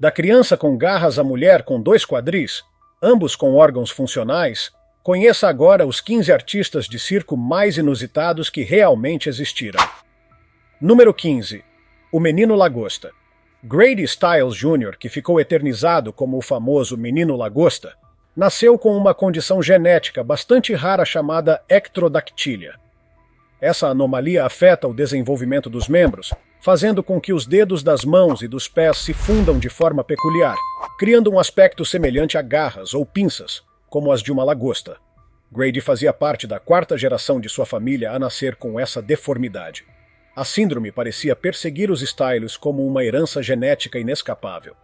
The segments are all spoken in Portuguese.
Da criança com garras à mulher com 2 quadris, ambos com órgãos funcionais, conheça agora os 15 artistas de circo mais inusitados que realmente existiram. Número 15. O Menino Lagosta. Grady Stiles Jr., que ficou eternizado como o famoso Menino Lagosta, nasceu com uma condição genética bastante rara chamada ectrodactília. Essa anomalia afeta o desenvolvimento dos membros, fazendo com que os dedos das mãos e dos pés se fundam de forma peculiar, criando um aspecto semelhante a garras ou pinças, como as de uma lagosta. Grady fazia parte da 4ª geração de sua família a nascer com essa deformidade. A síndrome parecia perseguir os Stiles como uma herança genética inescapável.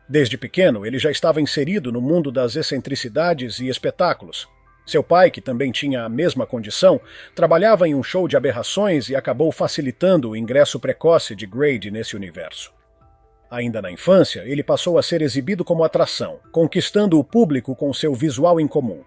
Desde pequeno, ele já estava inserido no mundo das excentricidades e espetáculos. Seu pai, que também tinha a mesma condição, trabalhava em um show de aberrações e acabou facilitando o ingresso precoce de Grady nesse universo. Ainda na infância, ele passou a ser exibido como atração, conquistando o público com seu visual incomum.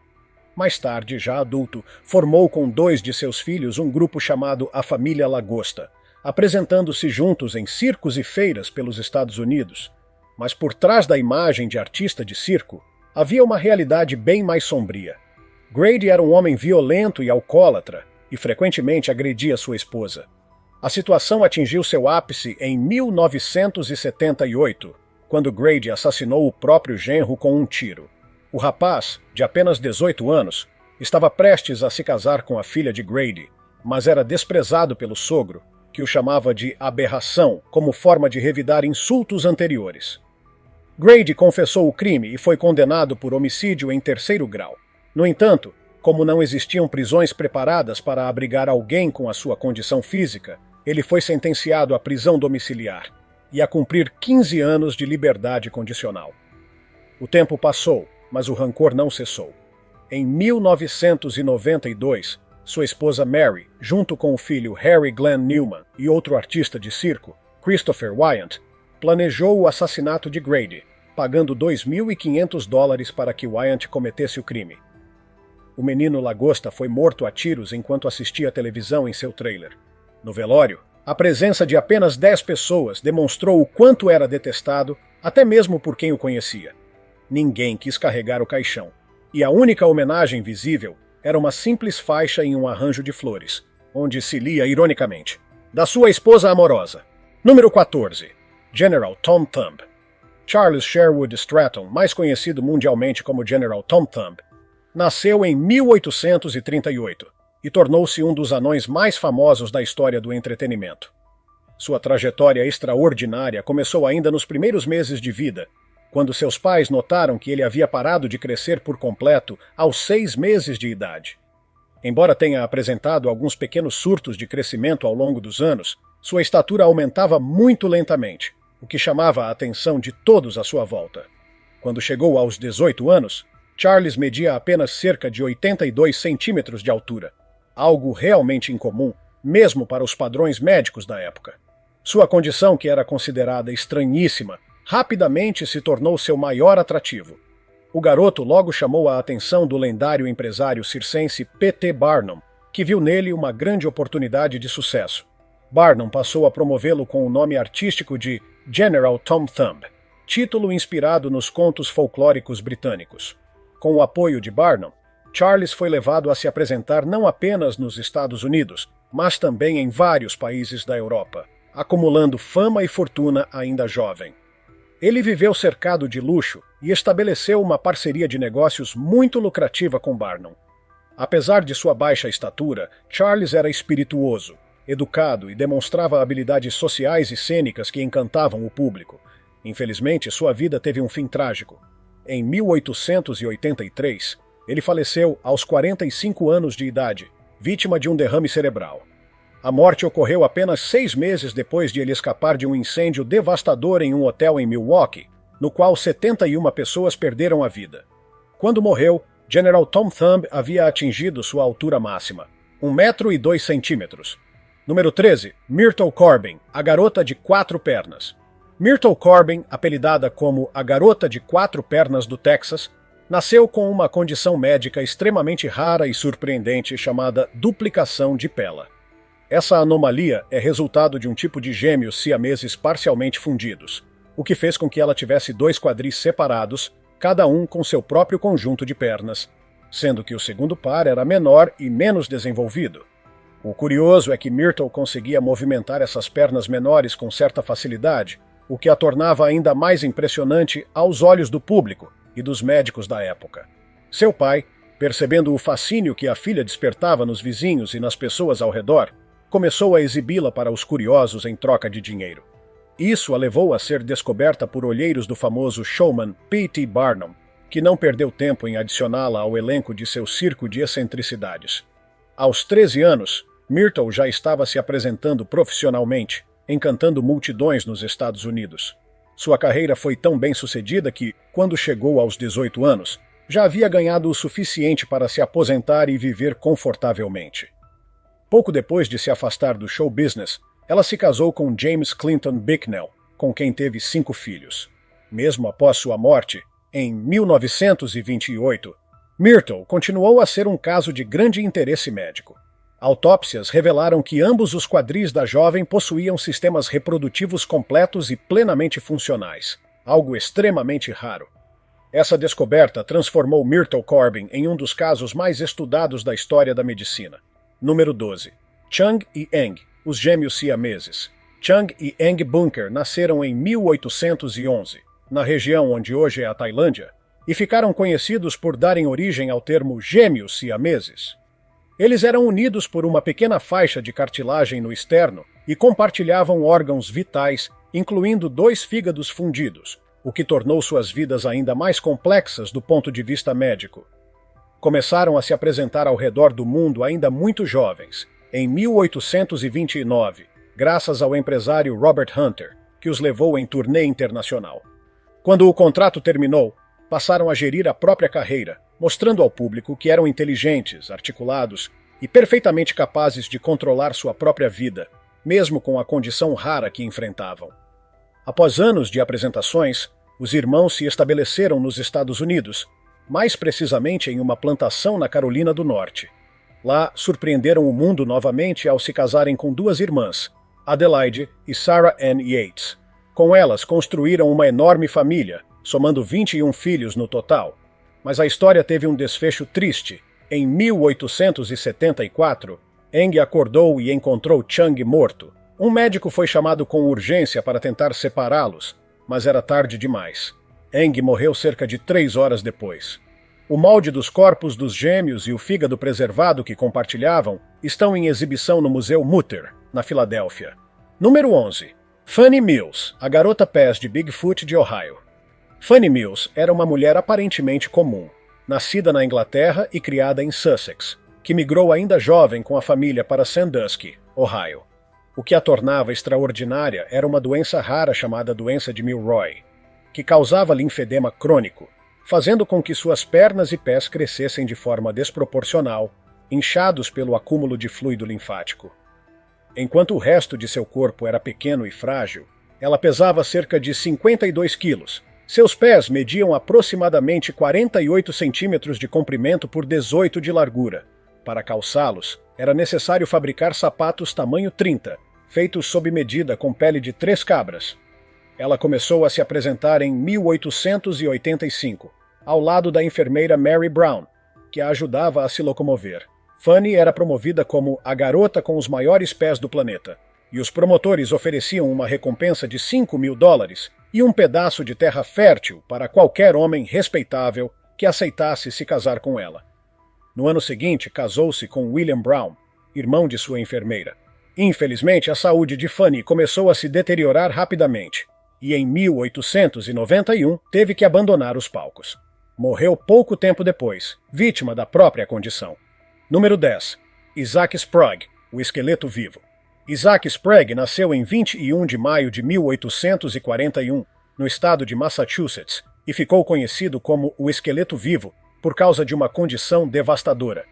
Mais tarde, já adulto, formou com 2 de seus filhos um grupo chamado A Família Lagosta, apresentando-se juntos em circos e feiras pelos Estados Unidos. Mas por trás da imagem de artista de circo, havia uma realidade bem mais sombria. Grady era um homem violento e alcoólatra, e frequentemente agredia sua esposa. A situação atingiu seu ápice em 1978, quando Grady assassinou o próprio genro com um tiro. O rapaz, de apenas 18 anos, estava prestes a se casar com a filha de Grady, mas era desprezado pelo sogro, que o chamava de aberração como forma de revidar insultos anteriores. Grady confessou o crime e foi condenado por homicídio em 3º grau. No entanto, como não existiam prisões preparadas para abrigar alguém com a sua condição física, ele foi sentenciado à prisão domiciliar e a cumprir 15 anos de liberdade condicional. O tempo passou, mas o rancor não cessou. Em 1992, sua esposa Mary, junto com o filho Harry Glenn Newman e outro artista de circo, Christopher Wyant, planejou o assassinato de Grady, pagando $2.500 para que Wyant cometesse o crime. O menino Lagosta foi morto a tiros enquanto assistia à televisão em seu trailer. No velório, a presença de apenas 10 pessoas demonstrou o quanto era detestado, até mesmo por quem o conhecia. Ninguém quis carregar o caixão, e a única homenagem visível era uma simples faixa em um arranjo de flores, onde se lia ironicamente: da sua esposa amorosa. Número 14. General Tom Thumb. Charles Sherwood Stratton, mais conhecido mundialmente como General Tom Thumb, nasceu em 1838 e tornou-se um dos anões mais famosos da história do entretenimento. Sua trajetória extraordinária começou ainda nos primeiros meses de vida, quando seus pais notaram que ele havia parado de crescer por completo aos 6 meses de idade. Embora tenha apresentado alguns pequenos surtos de crescimento ao longo dos anos, sua estatura aumentava muito lentamente, o que chamava a atenção de todos à sua volta. Quando chegou aos 18 anos, Charles media apenas cerca de 82 centímetros de altura, algo realmente incomum, mesmo para os padrões médicos da época. Sua condição, que era considerada estranhíssima, rapidamente se tornou seu maior atrativo. O garoto logo chamou a atenção do lendário empresário circense P.T. Barnum, que viu nele uma grande oportunidade de sucesso. Barnum passou a promovê-lo com o nome artístico de General Tom Thumb, título inspirado nos contos folclóricos britânicos. Com o apoio de Barnum, Charles foi levado a se apresentar não apenas nos Estados Unidos, mas também em vários países da Europa, acumulando fama e fortuna ainda jovem. Ele viveu cercado de luxo e estabeleceu uma parceria de negócios muito lucrativa com Barnum. Apesar de sua baixa estatura, Charles era espirituoso, educado e demonstrava habilidades sociais e cênicas que encantavam o público. Infelizmente, sua vida teve um fim trágico. Em 1883, ele faleceu aos 45 anos de idade, vítima de um derrame cerebral. A morte ocorreu apenas 6 meses depois de ele escapar de um incêndio devastador em um hotel em Milwaukee, no qual 71 pessoas perderam a vida. Quando morreu, General Tom Thumb havia atingido sua altura máxima, 1,02 m. Número 13. Myrtle Corbin, a garota de 4 pernas. Myrtle Corbin, apelidada como a garota de 4 pernas do Texas, nasceu com uma condição médica extremamente rara e surpreendente chamada duplicação de Pella. Essa anomalia é resultado de um tipo de gêmeos siameses parcialmente fundidos. o que fez com que ela tivesse 2 quadris separados, cada um com seu próprio conjunto de pernas, sendo que o segundo par era menor e menos desenvolvido. O curioso é que Myrtle conseguia movimentar essas pernas menores com certa facilidade, o que a tornava ainda mais impressionante aos olhos do público e dos médicos da época. Seu pai, percebendo o fascínio que a filha despertava nos vizinhos e nas pessoas ao redor, começou a exibi-la para os curiosos em troca de dinheiro. Isso a levou a ser descoberta por olheiros do famoso showman P.T. Barnum, que não perdeu tempo em adicioná-la ao elenco de seu circo de excentricidades. Aos 13 anos, Myrtle já estava se apresentando profissionalmente, encantando multidões nos Estados Unidos. Sua carreira foi tão bem-sucedida que, quando chegou aos 18 anos, já havia ganhado o suficiente para se aposentar e viver confortavelmente. Pouco depois de se afastar do show business, ela se casou com James Clinton Bicknell, com quem teve 5 filhos. Mesmo após sua morte, em 1928, Myrtle continuou a ser um caso de grande interesse médico. Autópsias revelaram que ambos os quadris da jovem possuíam sistemas reprodutivos completos e plenamente funcionais, algo extremamente raro. Essa descoberta transformou Myrtle Corbin em um dos casos mais estudados da história da medicina. Número 12. Chung e Eng, os gêmeos siameses. Chung e Eng Bunker nasceram em 1811, na região onde hoje é a Tailândia, e ficaram conhecidos por darem origem ao termo gêmeos siameses. Eles eram unidos por uma pequena faixa de cartilagem no externo e compartilhavam órgãos vitais, incluindo 2 fígados fundidos, o que tornou suas vidas ainda mais complexas do ponto de vista médico. Começaram a se apresentar ao redor do mundo ainda muito jovens, em 1829, graças ao empresário Robert Hunter, que os levou em turnê internacional. Quando o contrato terminou, passaram a gerir a própria carreira, mostrando ao público que eram inteligentes, articulados e perfeitamente capazes de controlar sua própria vida, mesmo com a condição rara que enfrentavam. Após anos de apresentações, os irmãos se estabeleceram nos Estados Unidos, mais precisamente em uma plantação na Carolina do Norte. Lá, surpreenderam o mundo novamente ao se casarem com 2 irmãs, Adelaide e Sarah Ann Yates. Com elas, construíram uma enorme família, somando 21 filhos no total. Mas a história teve um desfecho triste. Em 1874, Eng acordou e encontrou Chung morto. Um médico foi chamado com urgência para tentar separá-los, mas era tarde demais. Eng morreu cerca de 3 horas depois. O molde dos corpos dos gêmeos e o fígado preservado que compartilhavam estão em exibição no Museu Mutter, na Filadélfia. Número 11. Fannie Mills, a garota pés de Bigfoot de Ohio. Fannie Mills era uma mulher aparentemente comum, nascida na Inglaterra e criada em Sussex, que migrou ainda jovem com a família para Sandusky, Ohio. O que a tornava extraordinária era uma doença rara chamada doença de Milroy, que causava linfedema crônico, fazendo com que suas pernas e pés crescessem de forma desproporcional, inchados pelo acúmulo de fluido linfático. Enquanto o resto de seu corpo era pequeno e frágil, ela pesava cerca de 52 quilos. Seus pés mediam aproximadamente 48 centímetros de comprimento por 18 de largura. Para calçá-los, era necessário fabricar sapatos tamanho 30, feitos sob medida com pele de 3 cabras. Ela começou a se apresentar em 1885, ao lado da enfermeira Mary Brown, que a ajudava a se locomover. Fannie era promovida como a garota com os maiores pés do planeta, e os promotores ofereciam uma recompensa de $5.000 e um pedaço de terra fértil para qualquer homem respeitável que aceitasse se casar com ela. No ano seguinte, casou-se com William Brown, irmão de sua enfermeira. Infelizmente, a saúde de Fannie começou a se deteriorar rapidamente, e em 1891 teve que abandonar os palcos. Morreu pouco tempo depois, vítima da própria condição. Número 10. Isaac Sprague, o esqueleto vivo. Isaac Sprague nasceu em 21 de maio de 1841, no estado de Massachusetts, e ficou conhecido como o esqueleto vivo por causa de uma condição devastadora,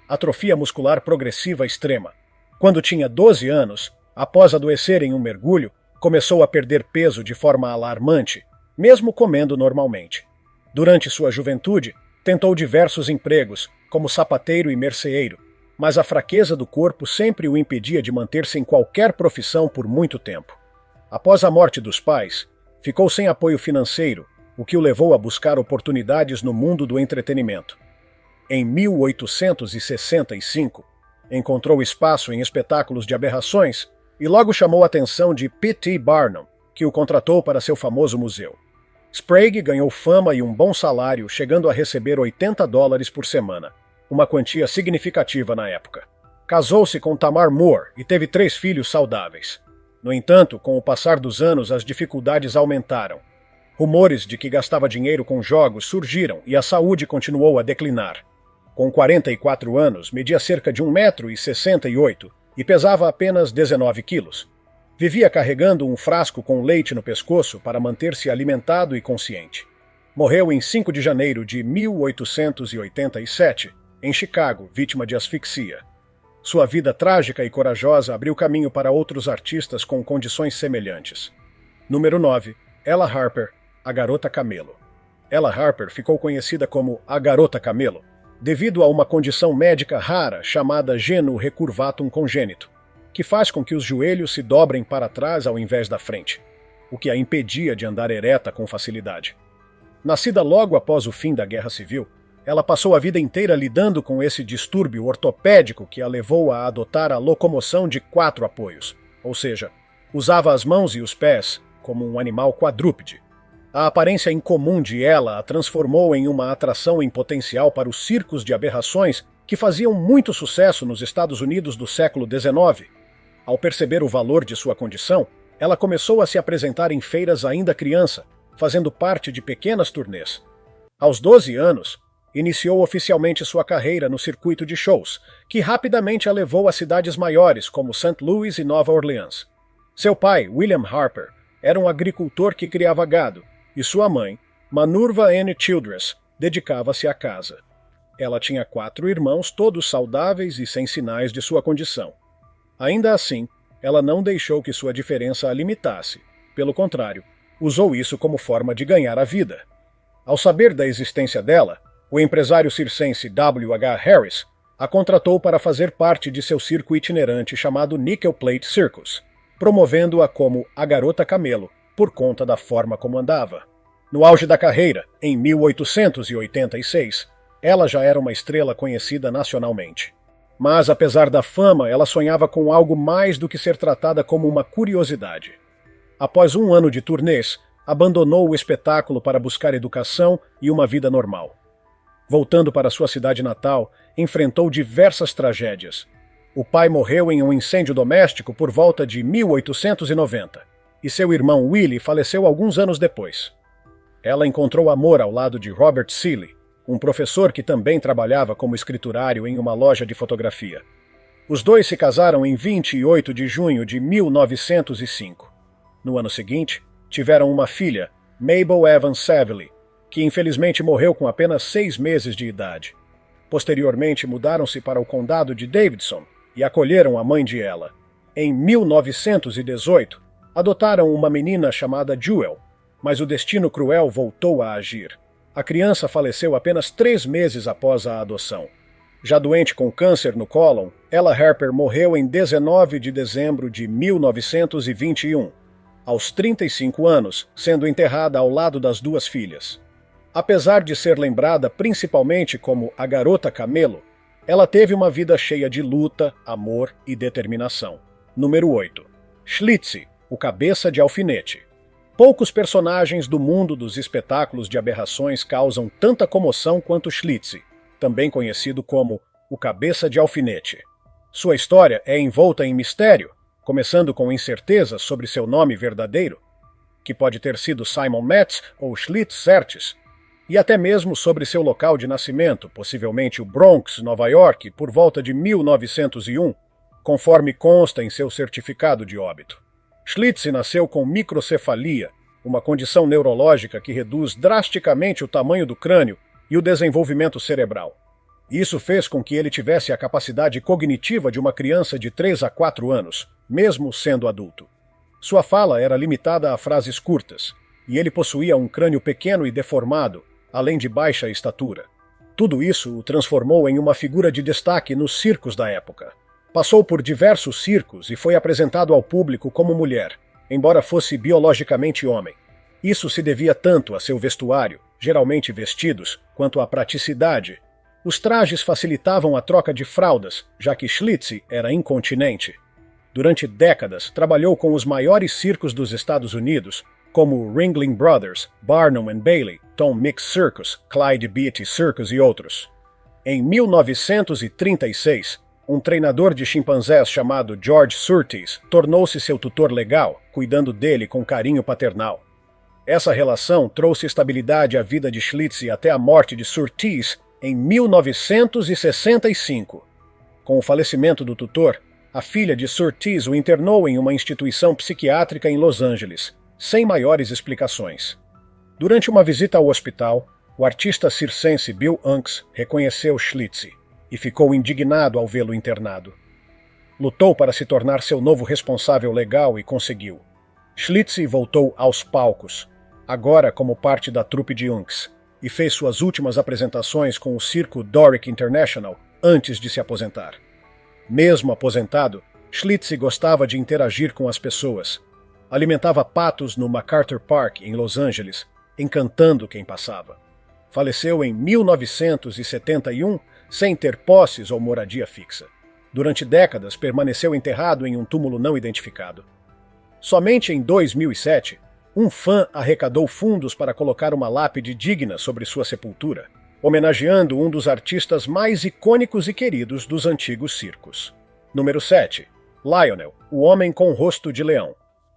atrofia muscular progressiva extrema. Quando tinha 12 anos, após adoecer em um mergulho, começou a perder peso de forma alarmante, mesmo comendo normalmente. Durante sua juventude, tentou diversos empregos, como sapateiro e merceeiro, mas a fraqueza do corpo sempre o impedia de manter-se em qualquer profissão por muito tempo. Após a morte dos pais, ficou sem apoio financeiro, o que o levou a buscar oportunidades no mundo do entretenimento. Em 1865, encontrou espaço em espetáculos de aberrações e logo chamou a atenção de P.T. Barnum, que o contratou para seu famoso museu. Sprague ganhou fama e um bom salário, chegando a receber $80 por semana, uma quantia significativa na época. Casou-se com Tamar Moore e teve 3 filhos saudáveis. No entanto, com o passar dos anos, as dificuldades aumentaram. Rumores de que gastava dinheiro com jogos surgiram e a saúde continuou a declinar. Com 44 anos, media cerca de 1,68 m e pesava apenas 19 quilos. Vivia carregando um frasco com leite no pescoço para manter-se alimentado e consciente. Morreu em 5 de janeiro de 1887, em Chicago, vítima de asfixia. Sua vida trágica e corajosa abriu caminho para outros artistas com condições semelhantes. Número 9. Ella Harper, a Garota Camelo. Ella Harper ficou conhecida como a Garota Camelo devido a uma condição médica rara chamada genu recurvatum congênito, que faz com que os joelhos se dobrem para trás ao invés da frente, o que a impedia de andar ereta com facilidade. Nascida logo após o fim da Guerra Civil, ela passou a vida inteira lidando com esse distúrbio ortopédico que a levou a adotar a locomoção de 4 apoios, ou seja, usava as mãos e os pés como um animal quadrúpede. A aparência incomum de Ella a transformou em uma atração em potencial para os circos de aberrações que faziam muito sucesso nos Estados Unidos do século XIX. Ao perceber o valor de sua condição, ela começou a se apresentar em feiras ainda criança, fazendo parte de pequenas turnês. Aos 12 anos, iniciou oficialmente sua carreira no circuito de shows, que rapidamente a levou a cidades maiores como St. Louis e Nova Orleans. Seu pai, William Harper, era um agricultor que criava gado, e sua mãe, Manurva Anne Childress, dedicava-se à casa. Ela tinha 4 irmãos, todos saudáveis e sem sinais de sua condição. Ainda assim, ela não deixou que sua diferença a limitasse. Pelo contrário, usou isso como forma de ganhar a vida. Ao saber da existência dela, o empresário circense W. H. Harris a contratou para fazer parte de seu circo itinerante chamado Nickel Plate Circus, promovendo-a como a Garota Camelo, por conta da forma como andava. No auge da carreira, em 1886, ela já era uma estrela conhecida nacionalmente. Mas, apesar da fama, ela sonhava com algo mais do que ser tratada como uma curiosidade. Após 1 ano de turnês, abandonou o espetáculo para buscar educação e uma vida normal. Voltando para sua cidade natal, enfrentou diversas tragédias. O pai morreu em um incêndio doméstico por volta de 1890, e seu irmão Willie faleceu alguns anos depois. Ela encontrou amor ao lado de Robert Seeley, um professor que também trabalhava como escriturário em uma loja de fotografia. Os dois se casaram em 28 de junho de 1905. No ano seguinte, tiveram uma filha, Mabel Evans Saville, que infelizmente morreu com apenas 6 meses de idade. Posteriormente, mudaram-se para o condado de Davidson e acolheram a mãe de Ella. Em 1918, adotaram uma menina chamada Jewel, mas o destino cruel voltou a agir. A criança faleceu apenas 3 meses após a adoção. Já doente com câncer no cólon, Ella Harper morreu em 19 de dezembro de 1921, aos 35 anos, sendo enterrada ao lado das 2 filhas. Apesar de ser lembrada principalmente como a Garota Camelo, ela teve uma vida cheia de luta, amor e determinação. Número 8. Schlitzie, o Cabeça de Alfinete. Poucos personagens do mundo dos espetáculos de aberrações causam tanta comoção quanto Schlitzie, também conhecido como o Cabeça de Alfinete. Sua história é envolta em mistério, começando com incertezas sobre seu nome verdadeiro, que pode ter sido Simon Metz ou Schlitz Sertis, e até mesmo sobre seu local de nascimento, possivelmente o Bronx, Nova York, por volta de 1901, conforme consta em seu certificado de óbito. Schlitzie nasceu com microcefalia, uma condição neurológica que reduz drasticamente o tamanho do crânio e o desenvolvimento cerebral. Isso fez com que ele tivesse a capacidade cognitiva de uma criança de 3 a 4 anos, mesmo sendo adulto. Sua fala era limitada a frases curtas, e ele possuía um crânio pequeno e deformado, além de baixa estatura. Tudo isso o transformou em uma figura de destaque nos circos da época. Passou por diversos circos e foi apresentado ao público como mulher, embora fosse biologicamente homem. Isso se devia tanto a seu vestuário, geralmente vestidos, quanto à praticidade. Os trajes facilitavam a troca de fraldas, já que Schlitzie era incontinente. Durante décadas, trabalhou com os maiores circos dos Estados Unidos, como Ringling Brothers, Barnum and Bailey, Tom Mix Circus, Clyde Beatty Circus e outros. Em 1936, um treinador de chimpanzés chamado George Surtees tornou-se seu tutor legal, cuidando dele com carinho paternal. Essa relação trouxe estabilidade à vida de Schlitzie até a morte de Surtees em 1965. Com o falecimento do tutor, a filha de Surtees o internou em uma instituição psiquiátrica em Los Angeles, sem maiores explicações. Durante uma visita ao hospital, o artista circense Bill Unks reconheceu Schlitzie e ficou indignado ao vê-lo internado. Lutou para se tornar seu novo responsável legal e conseguiu. Schlitzie voltou aos palcos, agora como parte da trupe de Unks, e fez suas últimas apresentações com o circo Doric International antes de se aposentar. Mesmo aposentado, Schlitzie gostava de interagir com as pessoas. Alimentava patos no MacArthur Park, em Los Angeles, encantando quem passava. Faleceu em 1971, sem ter posses ou moradia fixa. Durante décadas, permaneceu enterrado em um túmulo não identificado. Somente em 2007, um fã arrecadou fundos para colocar uma lápide digna sobre sua sepultura, homenageando um dos artistas mais icônicos e queridos dos antigos circos. Número 7. Lionel, o homem com rosto de leão.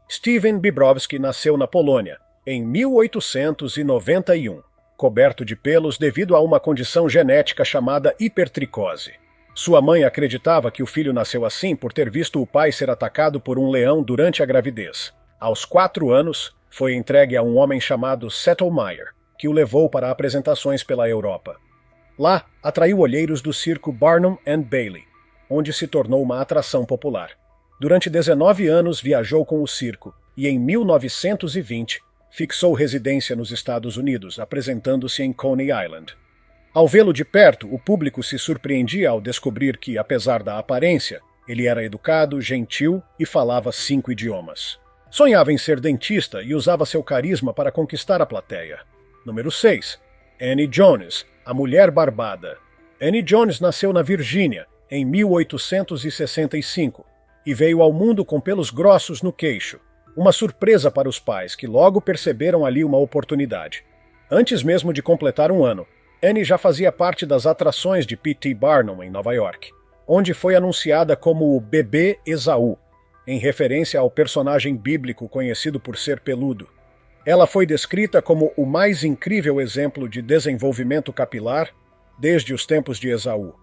Steven Bibrowski nasceu na Polônia, em 1891, coberto de pelos devido a uma condição genética chamada hipertricose. Sua mãe acreditava que o filho nasceu assim por ter visto o pai ser atacado por um leão durante a gravidez. Aos 4 anos, foi entregue a um homem chamado Settelmeyer, que o levou para apresentações pela Europa. Lá, atraiu olheiros do circo Barnum and Bailey, onde se tornou uma atração popular. Durante 19 anos viajou com o circo e, em 1920, fixou residência nos Estados Unidos, apresentando-se em Coney Island. Ao vê-lo de perto, o público se surpreendia ao descobrir que, apesar da aparência, ele era educado, gentil e falava 5 idiomas. Sonhava em ser dentista e usava seu carisma para conquistar a plateia. Número 6. Annie Jones, a Mulher Barbada. Annie Jones nasceu na Virgínia, em 1865, e veio ao mundo com pelos grossos no queixo, uma surpresa para os pais, que logo perceberam ali uma oportunidade. Antes mesmo de completar um ano, Annie já fazia parte das atrações de P.T. Barnum, em Nova York, onde foi anunciada como o Bebê Esaú, em referência ao personagem bíblico conhecido por ser peludo. Ela foi descrita como o mais incrível exemplo de desenvolvimento capilar desde os tempos de Esaú.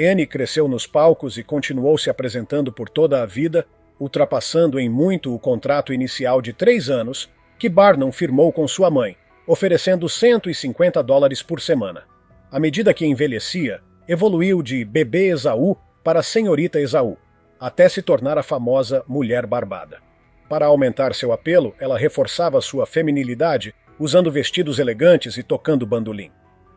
Annie cresceu nos palcos e continuou se apresentando por toda a vida, ultrapassando em muito o contrato inicial de 3 anos que Barnum firmou com sua mãe, oferecendo $150 por semana. À medida que envelhecia, evoluiu de Bebê Esaú para Senhorita Esaú, até se tornar a famosa Mulher Barbada. Para aumentar seu apelo, ela reforçava sua feminilidade usando vestidos elegantes e tocando bandolim.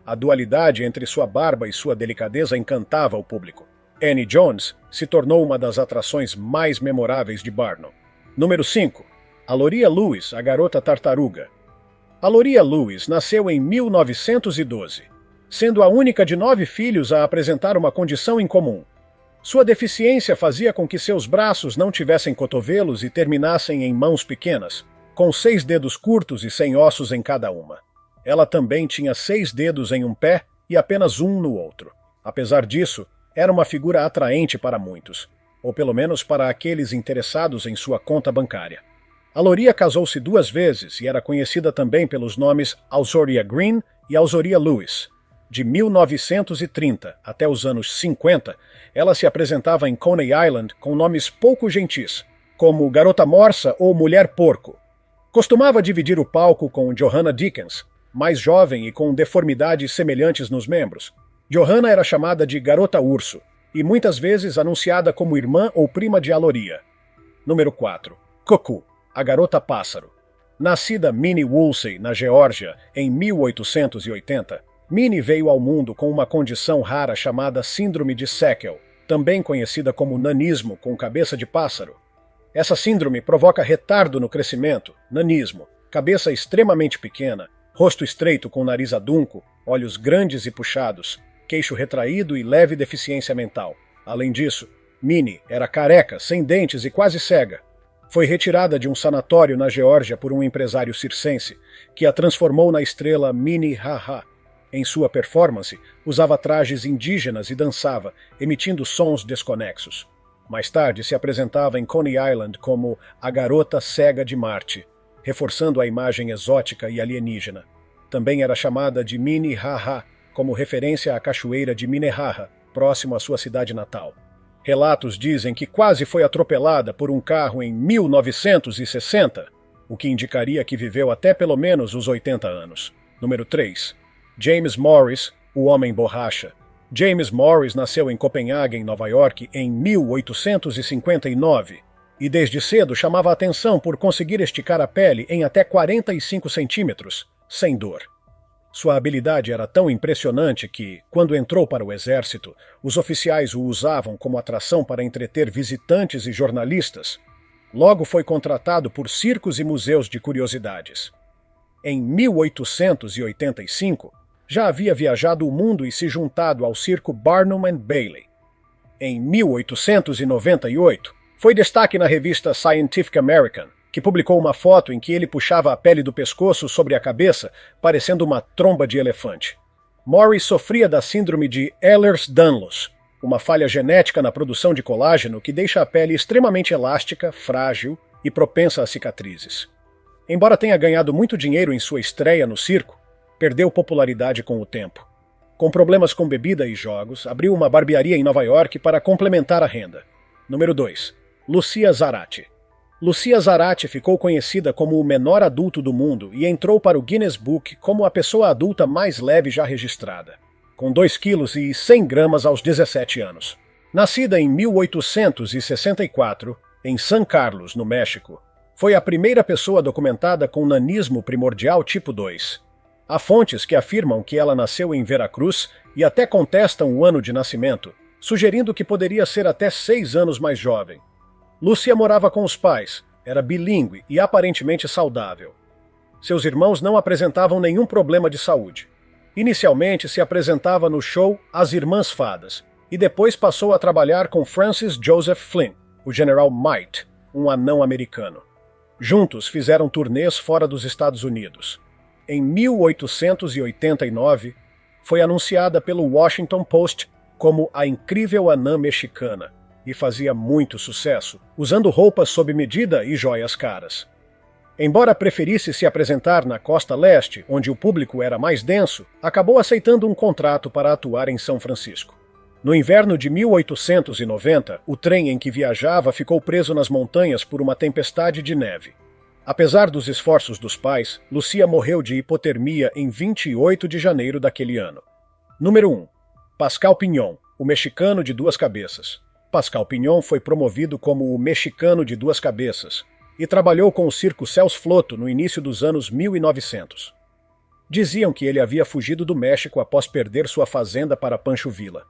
A dualidade entre sua barba e sua delicadeza encantava o público. Annie Jones se tornou uma das atrações mais memoráveis de Barnum. Número 5. Aloria Lewis, a Garota Tartaruga. Aloria Lewis nasceu em 1912, sendo a única de 9 filhos a apresentar uma condição incomum. Sua deficiência fazia com que seus braços não tivessem cotovelos e terminassem em mãos pequenas, com 6 dedos curtos e sem ossos em cada uma. Ela também tinha 6 dedos em um pé e apenas um no outro. Apesar disso, era uma figura atraente para muitos, ou pelo menos para aqueles interessados em sua conta bancária. Aloria casou-se 2 vezes e era conhecida também pelos nomes Alzoria Green e Alzoria Lewis. De 1930 até os anos 50, ela se apresentava em Coney Island com nomes pouco gentis, como Garota Morsa ou Mulher Porco. Costumava dividir o palco com Johanna Dickens, mais jovem e com deformidades semelhantes nos membros. Johanna era chamada de Garota Urso, e muitas vezes anunciada como irmã ou prima de Aloria. Número 4. Cuckoo, a Garota Pássaro. Nascida Minnie Woolsey, na Geórgia, em 1880, Minnie veio ao mundo com uma condição rara chamada Síndrome de Seckel, também conhecida como nanismo com cabeça de pássaro. Essa síndrome provoca retardo no crescimento, nanismo, cabeça extremamente pequena, rosto estreito com nariz adunco, olhos grandes e puxados, queixo retraído e leve deficiência mental. Além disso, Minnie era careca, sem dentes e quase cega. Foi retirada de um sanatório na Geórgia por um empresário circense, que a transformou na estrela Minnie Ha-Ha. Em sua performance, usava trajes indígenas e dançava, emitindo sons desconexos. Mais tarde se apresentava em Coney Island como a Garota Cega de Marte, reforçando a imagem exótica e alienígena. Também era chamada de Minnie Ha-Ha, como referência à cachoeira de Minnehaha, próximo à sua cidade natal. Relatos dizem que quase foi atropelada por um carro em 1960, o que indicaria que viveu até pelo menos os 80 anos. Número 3. James Morris, o Homem Borracha. James Morris nasceu em Copenhague, em Nova York, em 1859, e desde cedo chamava a atenção por conseguir esticar a pele em até 45 centímetros, sem dor. Sua habilidade era tão impressionante que, quando entrou para o exército, os oficiais o usavam como atração para entreter visitantes e jornalistas. Logo foi contratado por circos e museus de curiosidades. Em 1885, já havia viajado o mundo e se juntado ao circo Barnum and Bailey. Em 1898, foi destaque na revista Scientific American, que publicou uma foto em que ele puxava a pele do pescoço sobre a cabeça, parecendo uma tromba de elefante. Morris sofria da síndrome de Ehlers-Danlos, uma falha genética na produção de colágeno que deixa a pele extremamente elástica, frágil e propensa a cicatrizes. Embora tenha ganhado muito dinheiro em sua estreia no circo, perdeu popularidade com o tempo. Com problemas com bebida e jogos, abriu uma barbearia em Nova York para complementar a renda. Número 2. Lucia Zarate. Lucia Zarate ficou conhecida como o menor adulto do mundo e entrou para o Guinness Book como a pessoa adulta mais leve já registrada, com 2 quilos e 100 gramas aos 17 anos. Nascida em 1864, em San Carlos, no México, foi a primeira pessoa documentada com nanismo primordial tipo 2. Há fontes que afirmam que ela nasceu em Veracruz e até contestam o ano de nascimento, sugerindo que poderia ser até 6 anos mais jovem. Lucia morava com os pais, era bilíngue e aparentemente saudável. Seus irmãos não apresentavam nenhum problema de saúde. Inicialmente se apresentava no show As Irmãs Fadas, e depois passou a trabalhar com Francis Joseph Flynn, o General Might, um anão americano. Juntos fizeram turnês fora dos Estados Unidos. Em 1889, foi anunciada pelo Washington Post como a incrível anã mexicana e fazia muito sucesso, usando roupas sob medida e joias caras. Embora preferisse se apresentar na costa leste, onde o público era mais denso, acabou aceitando um contrato para atuar em São Francisco. No inverno de 1890, o trem em que viajava ficou preso nas montanhas por uma tempestade de neve. Apesar dos esforços dos pais, Lucia morreu de hipotermia em 28 de janeiro daquele ano. Número 1. Pascal Pignon, o mexicano de 2 cabeças. Pascal Pignon foi promovido como o mexicano de 2 cabeças e trabalhou com o circo Cels Floto no início dos anos 1900. Diziam que ele havia fugido do México após perder sua fazenda para Pancho Villa.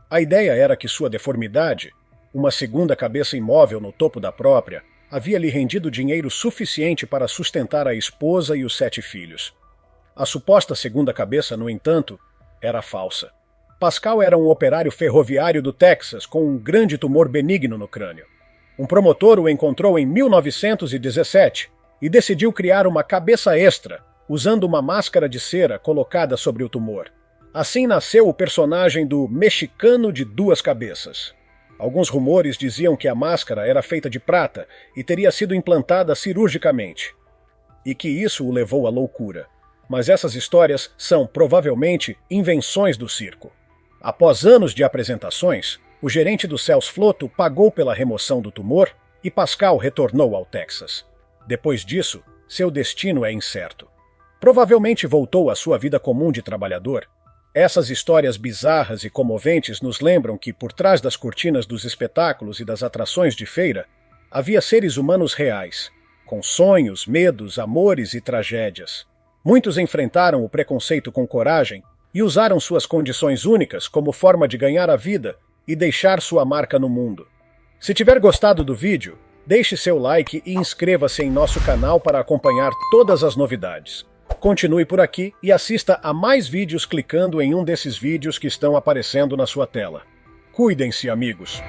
A ideia era que sua deformidade, uma segunda cabeça imóvel no topo da própria, havia lhe rendido dinheiro suficiente para sustentar a esposa e os 7 filhos. A suposta segunda cabeça, no entanto, era falsa. Pascal era um operário ferroviário do Texas com um grande tumor benigno no crânio. Um promotor o encontrou em 1917 e decidiu criar uma cabeça extra, usando uma máscara de cera colocada sobre o tumor. Assim nasceu o personagem do mexicano de 2 cabeças. Alguns rumores diziam que a máscara era feita de prata e teria sido implantada cirurgicamente, e que isso o levou à loucura. Mas essas histórias são, provavelmente, invenções do circo. Após anos de apresentações, o gerente do Cels Floto pagou pela remoção do tumor e Pascal retornou ao Texas. Depois disso, seu destino é incerto. Provavelmente voltou à sua vida comum de trabalhador. Essas histórias bizarras e comoventes nos lembram que, por trás das cortinas dos espetáculos e das atrações de feira, havia seres humanos reais, com sonhos, medos, amores e tragédias. Muitos enfrentaram o preconceito com coragem e usaram suas condições únicas como forma de ganhar a vida e deixar sua marca no mundo. Se tiver gostado do vídeo, Deixe seu like e inscreva-se em nosso canal para acompanhar todas as novidades. Continue por aqui e assista a mais vídeos clicando em um desses vídeos que estão aparecendo na sua tela. Cuidem-se, amigos!